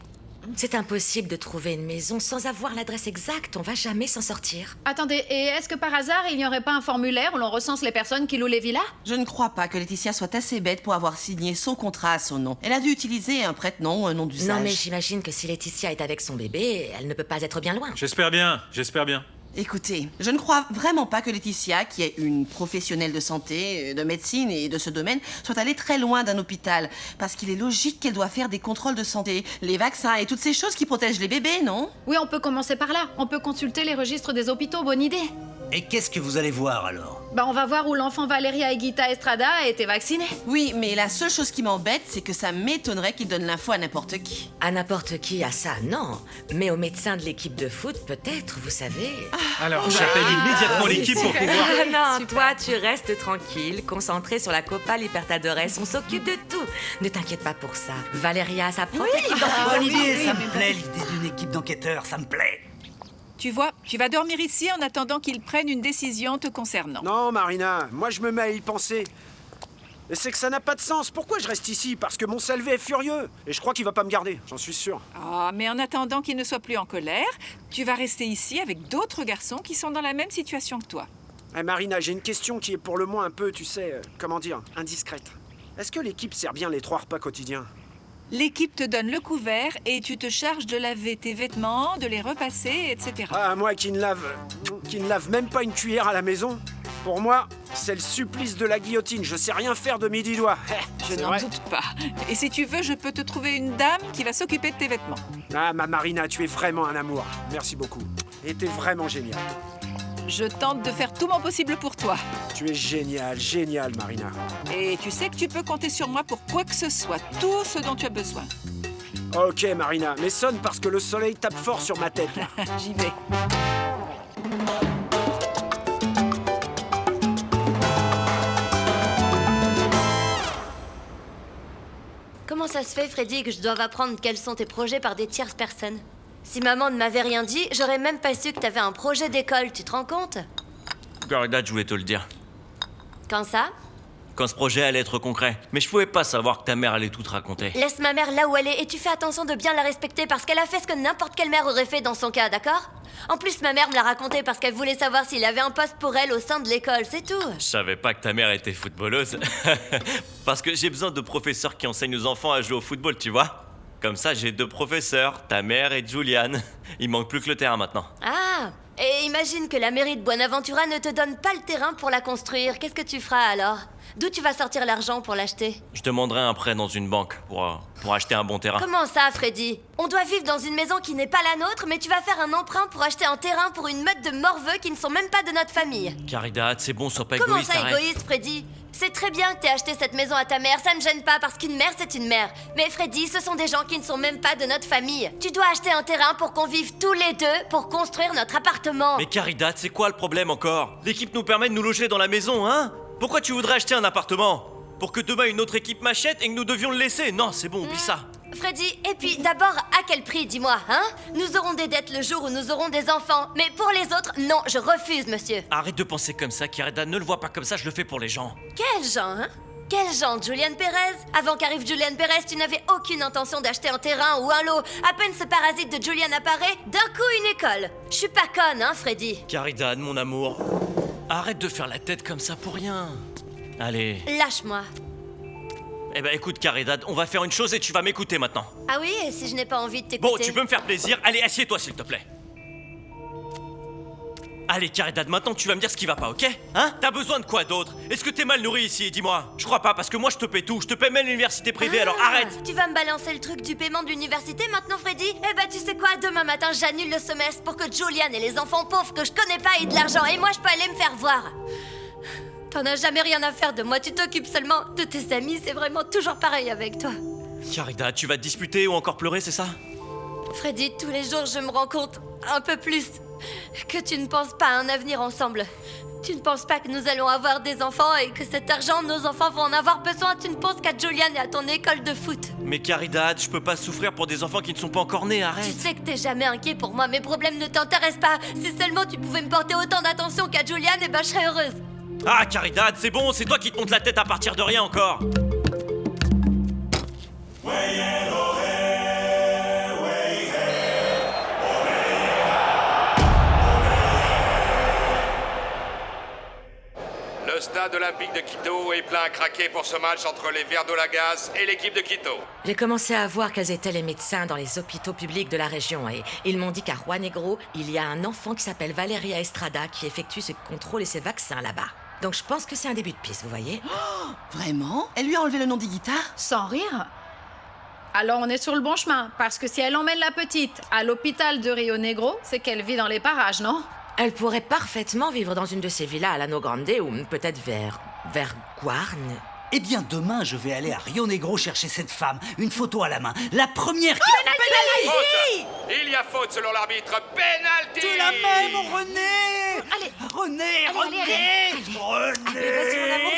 [SPEAKER 18] C'est impossible de trouver une maison sans avoir l'adresse exacte. On va jamais s'en sortir.
[SPEAKER 19] Attendez, et est-ce que par hasard, il n'y aurait pas un formulaire où l'on recense les personnes qui louent les villas?
[SPEAKER 17] Je ne crois pas que Laetitia soit assez bête pour avoir signé son contrat à son nom. Elle a dû utiliser un prête-nom ou un nom d'usage.
[SPEAKER 18] Non, mais j'imagine que si Laetitia est avec son bébé, elle ne peut pas être bien loin.
[SPEAKER 12] J'espère bien, j'espère bien.
[SPEAKER 17] Écoutez, je ne crois vraiment pas que Laetitia, qui est une professionnelle de santé, de médecine et de ce domaine, soit allée très loin d'un hôpital. Parce qu'il est logique qu'elle doit faire des contrôles de santé, les vaccins et toutes ces choses qui protègent les bébés, non?
[SPEAKER 19] Oui, on peut commencer par là. On peut consulter les registres des hôpitaux, bonne idée.
[SPEAKER 4] Et qu'est-ce que vous allez voir alors?
[SPEAKER 19] On va voir où l'enfant Valeria Higuita Estrada a été vacciné.
[SPEAKER 17] Oui, mais la seule chose qui m'embête, c'est que ça m'étonnerait qu'il donne l'info à n'importe qui.
[SPEAKER 18] À n'importe qui, à ça, non. Mais au médecin de l'équipe de foot, peut-être, vous savez.
[SPEAKER 12] Alors, j'appelle immédiatement l'équipe pour pouvoir...
[SPEAKER 18] Non, toi, tu restes tranquille, concentré sur la Copa Libertadores. On s'occupe de tout. Ne t'inquiète pas pour ça. Valeria a sa propre équipe.
[SPEAKER 4] Bonne idée, ça me plaît, l'idée d'une équipe d'enquêteurs, ça me plaît.
[SPEAKER 10] Tu vois, tu vas dormir ici en attendant qu'ils prennent une décision te concernant.
[SPEAKER 3] Non, Marina, moi je me mets à y penser. Et c'est que ça n'a pas de sens. Pourquoi je reste ici? Parce que mon Salvé est furieux. Et je crois qu'il va pas me garder, j'en suis sûr.
[SPEAKER 10] Mais en attendant qu'il ne soit plus en colère, tu vas rester ici avec d'autres garçons qui sont dans la même situation que toi.
[SPEAKER 3] Marina, j'ai une question qui est pour le moins un peu, tu sais, comment dire, indiscrète. Est-ce que l'équipe sert bien les 3 repas quotidiens?
[SPEAKER 10] L'équipe te donne le couvert et tu te charges de laver tes vêtements, de les repasser, etc.
[SPEAKER 3] Moi qui ne lave même pas une cuillère à la maison. Pour moi, c'est le supplice de la guillotine. Je sais rien faire de mes 10 doigts.
[SPEAKER 10] Je n'en doute pas. Et si tu veux, je peux te trouver une dame qui va s'occuper de tes vêtements.
[SPEAKER 3] Ma Marina, tu es vraiment un amour. Merci beaucoup. Et t'es vraiment géniale.
[SPEAKER 10] Je tente de faire tout mon possible pour toi.
[SPEAKER 3] Tu es géniale, Marina.
[SPEAKER 10] Et tu sais que tu peux compter sur moi pour quoi que ce soit, tout ce dont tu as besoin.
[SPEAKER 3] Ok, Marina, mais sonne parce que le soleil tape fort sur ma tête.
[SPEAKER 10] J'y vais.
[SPEAKER 14] Comment ça se fait, Freddy, que je doive apprendre quels sont tes projets par des tierces personnes? Si maman ne m'avait rien dit, j'aurais même pas su que t'avais un projet d'école, tu te rends compte?
[SPEAKER 11] Caridad, je voulais te le dire.
[SPEAKER 14] Quand ça?
[SPEAKER 11] Quand ce projet allait être concret. Mais je pouvais pas savoir que ta mère allait tout te raconter.
[SPEAKER 14] Laisse ma mère là où elle est et tu fais attention de bien la respecter parce qu'elle a fait ce que n'importe quelle mère aurait fait dans son cas, d'accord? En plus, ma mère me l'a raconté parce qu'elle voulait savoir s'il avait un poste pour elle au sein de l'école, c'est tout.
[SPEAKER 11] Je savais pas que ta mère était footballeuse. Parce que j'ai besoin de professeurs qui enseignent aux enfants à jouer au football, tu vois? Comme ça, j'ai 2 professeurs, ta mère et Julian. Il manque plus que le terrain maintenant.
[SPEAKER 14] Ah, et imagine que la mairie de Buenaventura ne te donne pas le terrain pour la construire. Qu'est-ce que tu feras alors? D'où tu vas sortir l'argent pour l'acheter?
[SPEAKER 11] Je demanderai un prêt dans une banque pour acheter un bon terrain.
[SPEAKER 14] Comment ça, Freddy? On doit vivre dans une maison qui n'est pas la nôtre, mais tu vas faire un emprunt pour acheter un terrain pour une meute de morveux qui ne sont même pas de notre famille.
[SPEAKER 11] Caridad, c'est bon, sois pas
[SPEAKER 14] Comment
[SPEAKER 11] égoïste,
[SPEAKER 14] ça,
[SPEAKER 11] arrête.
[SPEAKER 14] égoïste, Freddy? C'est très bien que t'aies acheté cette maison à ta mère, ça ne gêne pas parce qu'une mère, c'est une mère. Mais Freddy, ce sont des gens qui ne sont même pas de notre famille. Tu dois acheter un terrain pour qu'on vive tous les 2 pour construire notre appartement.
[SPEAKER 11] Mais Caridad, c'est quoi le problème encore? L'équipe nous permet de nous loger dans la maison, hein? Pourquoi tu voudrais acheter un appartement? Pour que demain une autre équipe m'achète et que nous devions le laisser? Non, c'est bon, oublie ça.
[SPEAKER 14] Freddy, et puis d'abord, à quel prix, dis-moi, hein? Nous aurons des dettes le jour où nous aurons des enfants, mais pour les autres, non, je refuse, monsieur.
[SPEAKER 11] Arrête de penser comme ça, Caridad, ne le vois pas comme ça, je le fais pour les gens.
[SPEAKER 14] Quel genre, hein? Quel genre, Julian Perez? Avant qu'arrive Julian Perez, tu n'avais aucune intention d'acheter un terrain ou un lot. À peine ce parasite de Julian apparaît, d'un coup une école. Je suis pas conne, hein, Freddy?
[SPEAKER 11] Caridad, mon amour, arrête de faire la tête comme ça pour rien. Allez.
[SPEAKER 14] Lâche-moi.
[SPEAKER 11] Eh ben écoute, Caridad, on va faire une chose et tu vas m'écouter maintenant.
[SPEAKER 14] Ah oui, et si je n'ai pas envie de t'écouter?
[SPEAKER 11] Bon, tu peux me faire plaisir. Allez, assieds-toi, s'il te plaît. Allez, Caridad, maintenant tu vas me dire ce qui va pas, ok? Hein? T'as besoin de quoi d'autre? Est-ce que t'es mal nourri ici? Dis-moi. Je crois pas, parce que moi je te paie tout. Je te paie même l'université privée, alors arrête!
[SPEAKER 14] Tu vas me balancer le truc du paiement de l'université maintenant, Freddy? Eh ben, tu sais quoi? Demain matin, j'annule le semestre pour que Julian et les enfants pauvres que je connais pas aient de l'argent. Et moi, je peux aller me faire voir. T'en as jamais rien à faire de moi. Tu t'occupes seulement de tes amis. C'est vraiment toujours pareil avec toi.
[SPEAKER 11] Caridad, tu vas te disputer ou encore pleurer, c'est ça?
[SPEAKER 14] Freddy, tous les jours, je me rends compte, un peu plus, que tu ne penses pas à un avenir ensemble. Tu ne penses pas que nous allons avoir des enfants et que cet argent, nos enfants vont en avoir besoin. Tu ne penses qu'à Julian et à ton école de foot.
[SPEAKER 11] Mais Caridad, je peux pas souffrir pour des enfants qui ne sont pas encore nés, arrête!
[SPEAKER 14] Tu sais que t'es jamais inquiet pour moi. Mes problèmes ne t'intéressent pas. Si seulement tu pouvais me porter autant d'attention qu'à Julian, eh ben je serais heureuse.
[SPEAKER 11] Ah, Caridad, c'est bon, c'est toi qui te montes la tête à partir de rien encore!
[SPEAKER 20] Le stade olympique de Quito est plein à craquer pour ce match entre les Verdolagas et l'équipe de Quito.
[SPEAKER 18] J'ai commencé à voir quels étaient les médecins dans les hôpitaux publics de la région et ils m'ont dit qu'à Juanegro, il y a un enfant qui s'appelle Valeria Estrada qui effectue ses contrôles et ses vaccins là-bas. Donc je pense que c'est un début de piste, vous voyez?
[SPEAKER 17] Oh, vraiment? Elle lui a enlevé le nom d'Igita?
[SPEAKER 19] Sans rire. Alors on est sur le bon chemin, parce que si elle emmène la petite à l'hôpital de Rio Negro, c'est qu'elle vit dans les parages, non?
[SPEAKER 18] Elle pourrait parfaitement vivre dans une de ces villas à Lano Grande ou peut-être vers Guarne.
[SPEAKER 4] Eh bien, demain, je vais aller à Rio Negro chercher cette femme, une photo à la main. La première qui...
[SPEAKER 20] Faute! Il y a faute selon l'arbitre. Pénalty!
[SPEAKER 4] Tu la même, René!
[SPEAKER 19] Allez!
[SPEAKER 4] René!
[SPEAKER 19] Vas-y, mon amour.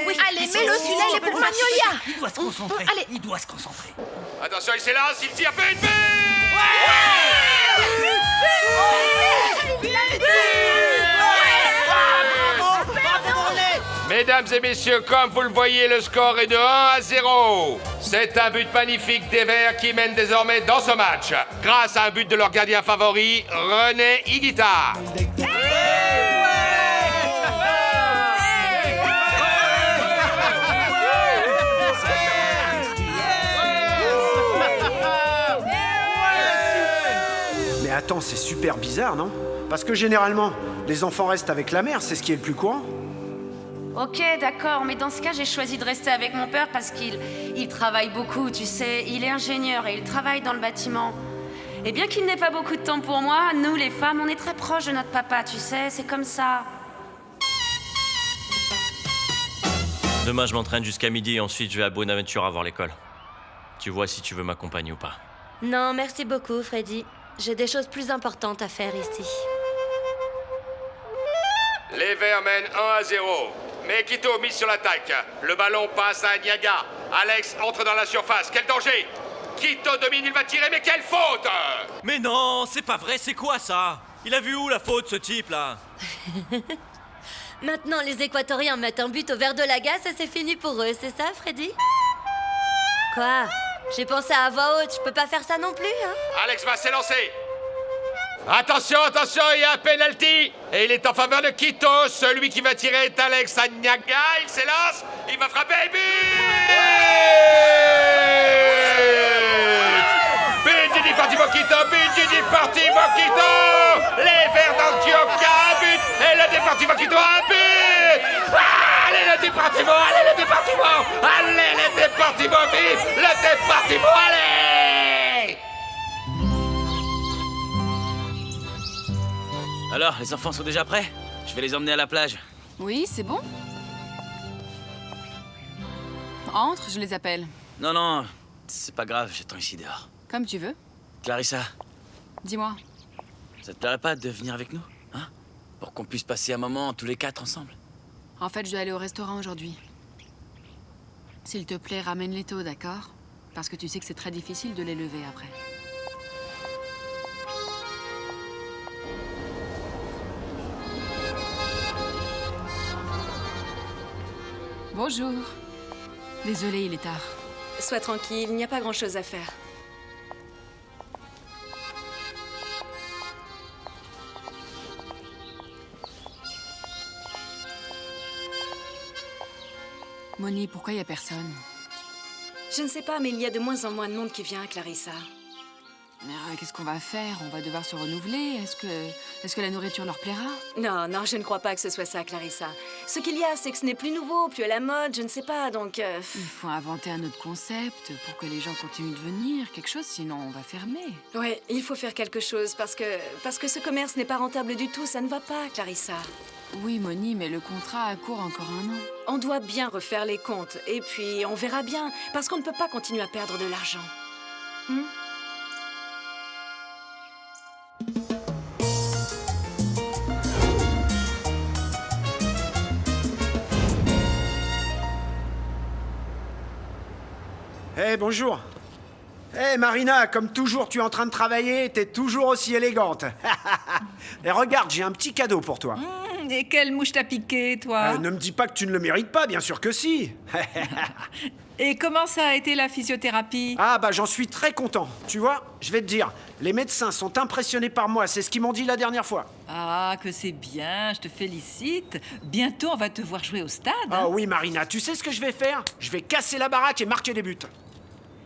[SPEAKER 19] Oui. Allez, mets-le, celui-là, il est pour Magnolia!
[SPEAKER 4] Il doit se concentrer.
[SPEAKER 19] Allez.
[SPEAKER 4] Il doit se concentrer.
[SPEAKER 20] Attention, il s'élance, il tire, but! Mesdames et messieurs, comme vous le voyez, le score est de 1-0. C'est un but magnifique des Verts qui mènent désormais dans ce match, grâce à un but de leur gardien favori, René Higuita.
[SPEAKER 3] Mais attends, c'est super bizarre, non? Parce que généralement, les enfants restent avec la mère, c'est ce qui est le plus courant.
[SPEAKER 21] Ok, d'accord, mais dans ce cas, j'ai choisi de rester avec mon père parce qu'il travaille beaucoup, tu sais. Il est ingénieur et il travaille dans le bâtiment. Et bien qu'il n'ait pas beaucoup de temps pour moi, nous, les femmes, on est très proches de notre papa, tu sais, c'est comme ça.
[SPEAKER 11] Demain, je m'entraîne jusqu'à midi et ensuite je vais à Buenaventura voir l'école. Tu vois si tu veux m'accompagner ou pas.
[SPEAKER 14] Non, merci beaucoup, Freddy. J'ai des choses plus importantes à faire ici.
[SPEAKER 20] Les Verts mènent 1-0. Mais Quito mise sur l'attaque. Le ballon passe à Niaga. Alex entre dans la surface. Quel danger! Quito domine, il va tirer, mais quelle faute!
[SPEAKER 11] Mais non, c'est pas vrai, c'est quoi ça? Il a vu où la faute, ce type-là?
[SPEAKER 14] Maintenant, les Équatoriens mettent un but au Verdolagas et c'est fini pour eux, c'est ça, Freddy? Quoi? J'ai pensé à voix haute, je peux pas faire ça non plus, hein?
[SPEAKER 20] Alex va s'élancer. Attention, attention, il y a un penalty. Et il est en faveur de Quito. Celui qui va tirer est Alex Agnaga. Il s'élance, il va frapper et but! But du Deportivo Quito, but du Deportivo Quito! Les Verts d'Antioquia, but! Et le Deportivo Quito a un but! Allez le Deportivo, allez le Deportivo! Allez le Deportivo, vive le Deportivo, allez!
[SPEAKER 7] Alors, les enfants sont déjà prêts? Je vais les emmener à la plage.
[SPEAKER 16] Oui, c'est bon. Entre, je les appelle.
[SPEAKER 7] Non, non, c'est pas grave, j'attends ici dehors.
[SPEAKER 16] Comme tu veux.
[SPEAKER 7] Clarissa,
[SPEAKER 16] Dis-moi.
[SPEAKER 7] ça te plairait pas de venir avec nous, hein? Pour qu'on puisse passer un moment tous les quatre ensemble.
[SPEAKER 16] En fait, je dois aller au restaurant aujourd'hui. S'il te plaît, ramène les taux, d'accord? Parce que tu sais que c'est très difficile de les lever après. Bonjour. Désolée, il est tard.
[SPEAKER 22] Sois tranquille, il n'y a pas grand-chose à faire.
[SPEAKER 16] Moni, pourquoi il n'y a personne?
[SPEAKER 22] Je ne sais pas, mais il y a de moins en moins de monde qui vient à Clarissa.
[SPEAKER 16] Qu'est-ce qu'on va faire? On va devoir se renouveler. Est-ce que la nourriture leur plaira?
[SPEAKER 22] Non, non, je ne crois pas que ce soit ça, Clarissa. Ce qu'il y a, c'est que ce n'est plus nouveau, plus à la mode, je ne sais pas, donc...
[SPEAKER 16] Il faut inventer un autre concept pour que les gens continuent de venir, quelque chose, sinon on va fermer.
[SPEAKER 22] Ouais, il faut faire quelque chose, parce que ce commerce n'est pas rentable du tout, ça ne va pas, Clarissa.
[SPEAKER 16] Oui, Moni, mais le contrat court encore 1 an.
[SPEAKER 22] On doit bien refaire les comptes, et puis on verra bien, parce qu'on ne peut pas continuer à perdre de l'argent.
[SPEAKER 3] Eh, bonjour. Eh, Marina, comme toujours, tu es en train de travailler, t'es toujours aussi élégante. Et regarde, j'ai un petit cadeau pour toi.
[SPEAKER 10] Et quelle mouche t'a piqué, toi?
[SPEAKER 3] Ne me dis pas que tu ne le mérites pas, bien sûr que si.
[SPEAKER 10] Et comment ça a été la physiothérapie?
[SPEAKER 3] Ah bah j'en suis très content. Tu vois, je vais te dire, les médecins sont impressionnés par moi, c'est ce qu'ils m'ont dit la dernière fois.
[SPEAKER 10] Ah, que c'est bien, je te félicite. Bientôt, on va te voir jouer au stade.
[SPEAKER 3] Ah oui, Marina, tu sais ce que je vais faire? Je vais casser la baraque et marquer des buts.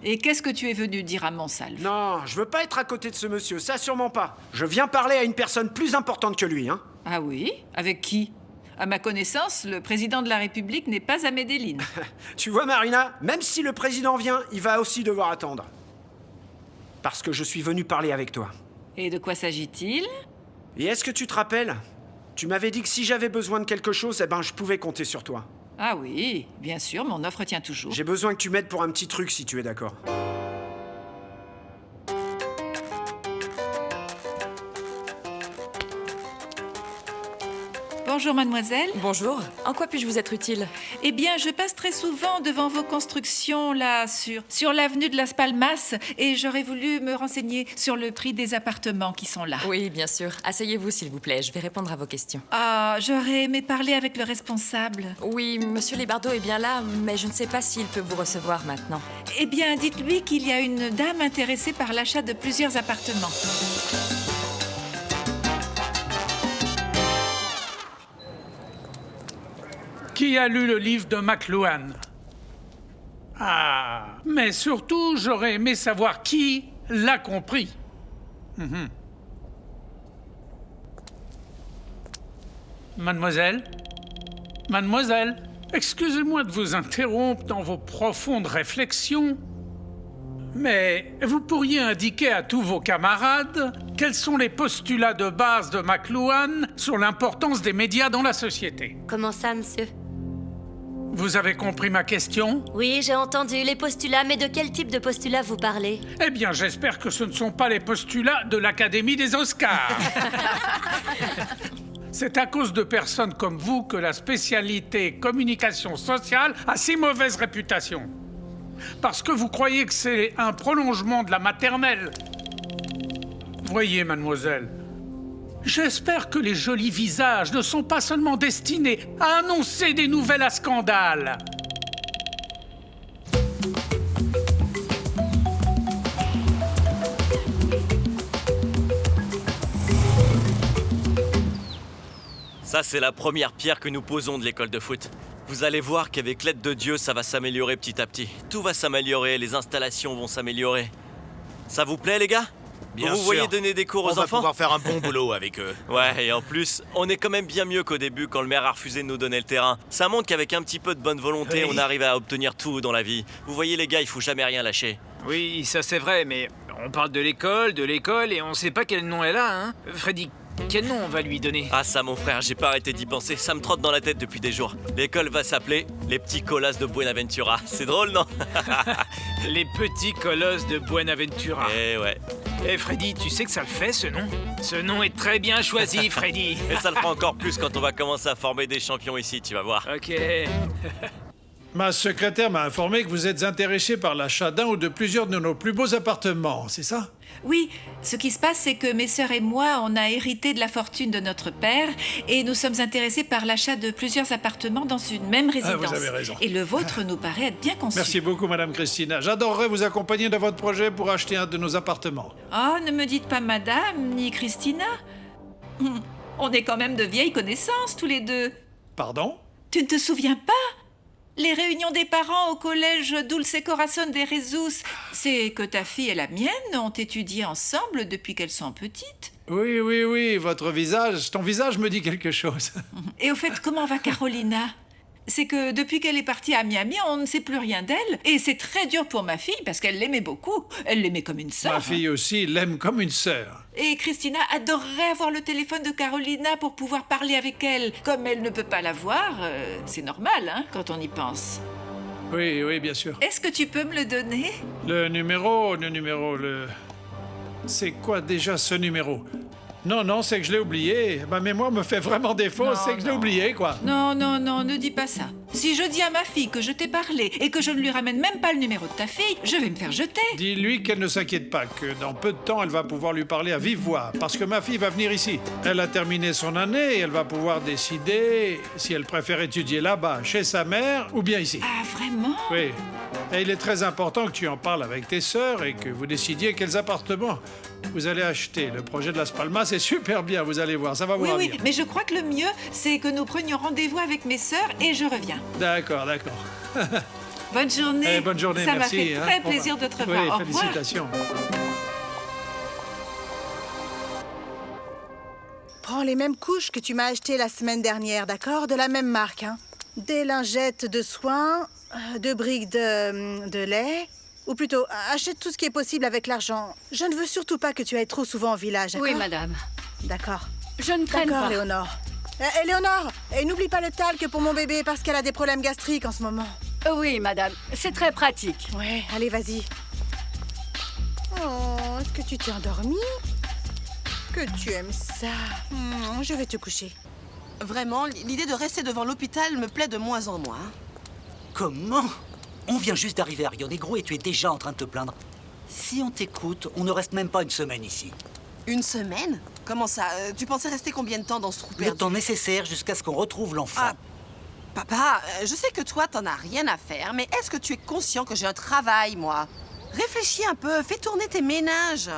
[SPEAKER 10] Et qu'est-ce que tu es venu dire à Monsalve?
[SPEAKER 3] Non, je veux pas être à côté de ce monsieur, ça sûrement pas. Je viens parler à une personne plus importante que lui, hein.
[SPEAKER 10] Ah oui? Avec qui? À ma connaissance, le président de la République n'est pas à Medellín.
[SPEAKER 3] Tu vois, Marina, même si le président vient, il va aussi devoir attendre. Parce que je suis venu parler avec toi.
[SPEAKER 10] Et de quoi s'agit-il?
[SPEAKER 3] Et est-ce que tu te rappelles? Tu m'avais dit que si j'avais besoin de quelque chose, eh ben, je pouvais compter sur toi.
[SPEAKER 10] Ah oui, bien sûr, mon offre tient toujours.
[SPEAKER 3] J'ai besoin que tu m'aides pour un petit truc, si tu es d'accord.
[SPEAKER 10] Bonjour, mademoiselle.
[SPEAKER 1] Bonjour. En quoi puis-je vous être utile?
[SPEAKER 10] Eh bien, je passe très souvent devant vos constructions, là, sur l'avenue de Las Palmas, et j'aurais voulu me renseigner sur le prix des appartements qui sont là.
[SPEAKER 1] Oui, bien sûr. Asseyez-vous, s'il vous plaît. Je vais répondre à vos questions.
[SPEAKER 10] Ah, j'aurais aimé parler avec le responsable.
[SPEAKER 1] Oui, monsieur Libardo est bien là, mais je ne sais pas s'il peut vous recevoir maintenant.
[SPEAKER 10] Eh bien, dites-lui qu'il y a une dame intéressée par l'achat de plusieurs appartements.
[SPEAKER 6] Qui a lu le livre de McLuhan? Ah, mais surtout, j'aurais aimé savoir qui l'a compris. Mademoiselle? Mademoiselle, excusez-moi de vous interrompre dans vos profondes réflexions, mais vous pourriez indiquer à tous vos camarades quels sont les postulats de base de McLuhan sur l'importance des médias dans la société.
[SPEAKER 14] Comment ça, monsieur?
[SPEAKER 6] Vous avez compris ma question?
[SPEAKER 14] Oui, j'ai entendu les postulats, mais de quel type de postulats vous parlez?
[SPEAKER 6] Eh bien, j'espère que ce ne sont pas les postulats de l'Académie des Oscars. C'est à cause de personnes comme vous que la spécialité communication sociale a si mauvaise réputation. Parce que vous croyez que c'est un prolongement de la maternelle. Voyez, mademoiselle, j'espère que les jolis visages ne sont pas seulement destinés à annoncer des nouvelles à scandale.
[SPEAKER 11] Ça, c'est la première pierre que nous posons de l'école de foot. Vous allez voir qu'avec l'aide de Dieu, ça va s'améliorer petit à petit. Tout va s'améliorer, les installations vont s'améliorer. Ça vous plaît, les gars?
[SPEAKER 23] Bien
[SPEAKER 11] vous
[SPEAKER 23] sûr.
[SPEAKER 11] voyez donner des cours aux enfants?
[SPEAKER 23] On va pouvoir faire un bon boulot avec eux.
[SPEAKER 11] Ouais, et en plus, on est quand même bien mieux qu'au début quand le maire a refusé de nous donner le terrain. Ça montre qu'avec un petit peu de bonne volonté, on arrive à obtenir tout dans la vie. Vous voyez, les gars, il faut jamais rien lâcher.
[SPEAKER 8] Oui, ça c'est vrai, mais on parle de l'école, et on sait pas quel nom elle a, hein. Freddy, quel nom on va lui donner?
[SPEAKER 11] Ah ça, mon frère, j'ai pas arrêté d'y penser. Ça me trotte dans la tête depuis des jours. L'école va s'appeler Les Petits Colosses de Buenaventura. C'est drôle, non?
[SPEAKER 8] Les Petits Colosses de Buenaventura.
[SPEAKER 11] Eh ouais.
[SPEAKER 8] Eh Freddy, tu sais que ça le fait, ce nom? Ce nom est très bien choisi, Freddy.
[SPEAKER 11] Et ça le fera encore plus quand on va commencer à former des champions ici, tu vas voir.
[SPEAKER 8] Ok.
[SPEAKER 24] Ma secrétaire m'a informé que vous êtes intéressé par l'achat d'un ou de plusieurs de nos plus beaux appartements, c'est ça?
[SPEAKER 10] Oui, ce qui se passe, c'est que mes sœurs et moi, on a hérité de la fortune de notre père et nous sommes intéressés par l'achat de plusieurs appartements dans une même résidence.
[SPEAKER 24] Ah, vous avez raison.
[SPEAKER 10] Et le vôtre nous paraît être bien conçu.
[SPEAKER 24] Merci beaucoup, Madame Christina. J'adorerais vous accompagner dans votre projet pour acheter un de nos appartements.
[SPEAKER 10] Oh, ne me dites pas madame, ni Christina. On est quand même de vieilles connaissances, tous les deux.
[SPEAKER 24] Pardon?
[SPEAKER 10] Tu ne te souviens pas? Les réunions des parents au collège Dulce Corazon de Jesus, c'est que ta fille et la mienne ont étudié ensemble depuis qu'elles sont petites.
[SPEAKER 24] Oui, oui, oui, ton visage me dit quelque chose.
[SPEAKER 10] Et au fait, comment va Carolina? C'est que depuis qu'elle est partie à Miami, on ne sait plus rien d'elle. Et c'est très dur pour ma fille parce qu'elle l'aimait beaucoup. Elle l'aimait comme une sœur.
[SPEAKER 24] Ma fille aussi l'aime comme une sœur.
[SPEAKER 10] Et Christina adorerait avoir le téléphone de Carolina pour pouvoir parler avec elle. Comme elle ne peut pas l'avoir, c'est normal, hein, quand on y pense.
[SPEAKER 24] Oui, oui, bien sûr.
[SPEAKER 10] Est-ce que tu peux me le donner?
[SPEAKER 24] Le numéro... C'est quoi déjà ce numéro? Non, c'est que je l'ai oublié. Ma mémoire me fait vraiment défaut, c'est que je l'ai oublié, quoi.
[SPEAKER 10] Non, ne dis pas ça. Si je dis à ma fille que je t'ai parlé et que je ne lui ramène même pas le numéro de ta fille, je vais me faire jeter.
[SPEAKER 24] Dis-lui qu'elle ne s'inquiète pas, que dans peu de temps, elle va pouvoir lui parler à vive voix, parce que ma fille va venir ici. Elle a terminé son année et elle va pouvoir décider si elle préfère étudier là-bas, chez sa mère, ou bien ici.
[SPEAKER 10] Ah, vraiment?
[SPEAKER 24] Oui. Et il est très important que tu en parles avec tes sœurs et que vous décidiez quels appartements vous allez acheter. Le projet de Las Palmas, c'est super bien, vous allez voir, ça va vous ravir.
[SPEAKER 10] Oui, mais je crois que le mieux, c'est que nous prenions rendez-vous avec mes sœurs et je reviens.
[SPEAKER 24] D'accord.
[SPEAKER 10] Bonne journée.
[SPEAKER 24] Bonne journée,
[SPEAKER 10] ça
[SPEAKER 24] merci.
[SPEAKER 10] Ça m'a fait très plaisir de te revoir.
[SPEAKER 24] Oui,
[SPEAKER 10] Au
[SPEAKER 24] félicitations.
[SPEAKER 2] Prends les mêmes couches que tu m'as achetées la semaine dernière, d'accord? De la même marque, hein. Des lingettes de soins, 2 briques de lait... Ou plutôt, achète tout ce qui est possible avec l'argent. Je ne veux surtout pas que tu ailles trop souvent au village, d'accord?
[SPEAKER 22] Oui, madame.
[SPEAKER 2] D'accord.
[SPEAKER 22] Je ne traîne pas.
[SPEAKER 2] D'accord, Léonore. Léonore, et n'oublie pas le talc pour mon bébé parce qu'elle a des problèmes gastriques en ce moment.
[SPEAKER 22] Oui, madame. C'est très pratique.
[SPEAKER 2] Ouais, allez, vas-y. Oh, est-ce que tu t'es endormie? Que tu aimes ça. Je vais te coucher.
[SPEAKER 17] Vraiment, l'idée de rester devant l'hôpital me plaît de moins en moins.
[SPEAKER 4] Comment? On vient juste d'arriver à Rio Negro et tu es déjà en train de te plaindre. Si on t'écoute, on ne reste même pas une semaine ici.
[SPEAKER 17] Une semaine? Comment ça? Tu pensais rester combien de temps dans ce trou perdu?
[SPEAKER 4] Le temps nécessaire jusqu'à ce qu'on retrouve l'enfant.
[SPEAKER 17] Ah, papa, je sais que toi, t'en as rien à faire, mais est-ce que tu es conscient que j'ai un travail, moi? Réfléchis un peu, fais tourner tes méninges.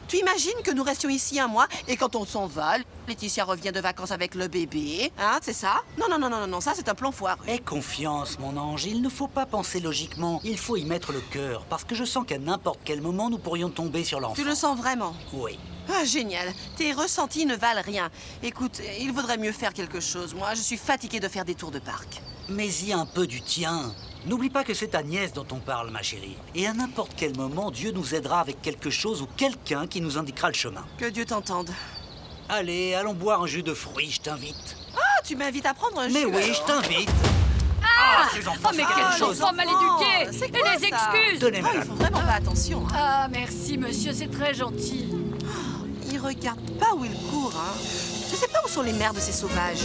[SPEAKER 17] Tu imagines que nous restions ici un mois et quand on s'en va, Laetitia revient de vacances avec le bébé, hein, c'est ça? Non, ça c'est un plan foireux.
[SPEAKER 4] Aie confiance, mon ange, il ne faut pas penser logiquement, il faut y mettre le cœur, parce que je sens qu'à n'importe quel moment, nous pourrions tomber sur l'enfant.
[SPEAKER 17] Tu le sens vraiment?
[SPEAKER 4] Oui.
[SPEAKER 17] Ah, génial. Tes ressentis ne valent rien. Écoute, il vaudrait mieux faire quelque chose. Moi, je suis fatiguée de faire des tours de parc.
[SPEAKER 4] Mais y a un peu du tien. N'oublie pas que c'est ta nièce dont on parle, ma chérie. Et à n'importe quel moment, Dieu nous aidera avec quelque chose ou quelqu'un qui nous indiquera le chemin.
[SPEAKER 17] Que Dieu t'entende.
[SPEAKER 4] Allez, allons boire un jus de fruits, je t'invite.
[SPEAKER 17] Ah, tu m'invites à prendre un jus?
[SPEAKER 4] Mais oui, je t'invite.
[SPEAKER 22] Ces enfants, mais quel enfant mal éduqué! Et les excuses!
[SPEAKER 4] Donnez-moi
[SPEAKER 17] il faut vraiment pas attention. Hein.
[SPEAKER 22] Ah, merci, monsieur, c'est très gentil.
[SPEAKER 17] Il regarde pas où il court, hein. Je sais pas où sont les mères de ces sauvages.